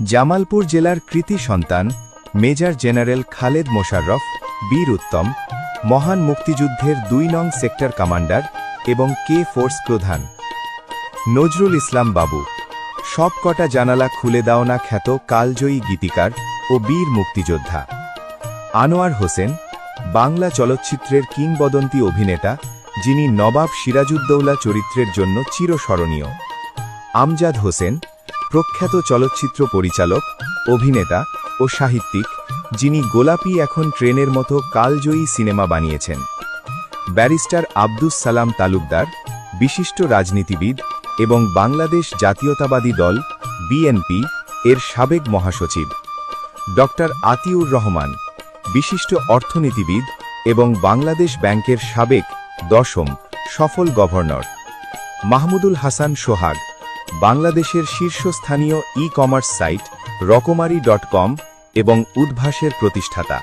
জামালপুর জেলার কৃতি সন্তান মেজর জেনারেল খালেদ মোশাররফ বীর উত্তম, মহান মুক্তিযুদ্ধের ২ নং সেক্টর কমান্ডার এবং কে ফোর্স প্রধান। নজরুল ইসলাম বাবু, সব কটা জানালা খুলে দাও না খ্যাত কালজয়ী গীতিকার ও বীর মুক্তিযোদ্ধা। আনোয়ার হোসেন, বাংলা চলচ্চিত্রের কিংবদন্তি অভিনেতা, যিনি নবাব সিরাজউদ্দৌলা চরিত্রের জন্য চিরস্মরণীয়। আমজাদ হোসেন, প্রখ্যাত চলচ্চিত্র পরিচালক, অভিনেতা ও সাহিত্যিক, যিনি গোলাপি এখন ট্রেনের মতো কালজয়ী সিনেমা বানিয়েছেন। ব্যারিস্টার আব্দুস সালাম তালুকদার, বিশিষ্ট রাজনীতিবিদ এবং বাংলাদেশ জাতীয়তাবাদী দল বিএনপি এর সাবেক মহাসচিব। ডক্টর আতিউর রহমান, বিশিষ্ট অর্থনীতিবিদ এবং বাংলাদেশ ব্যাংকের সাবেক ১০ম সফল গভর্নর। মাহমুদুল হাসান সোহাগ, বাংলাদেশের শীর্ষস্থানীয় ই-কমার্স সাইট রকমারি.com এবং উদ্ভাসের প্রতিষ্ঠাতা।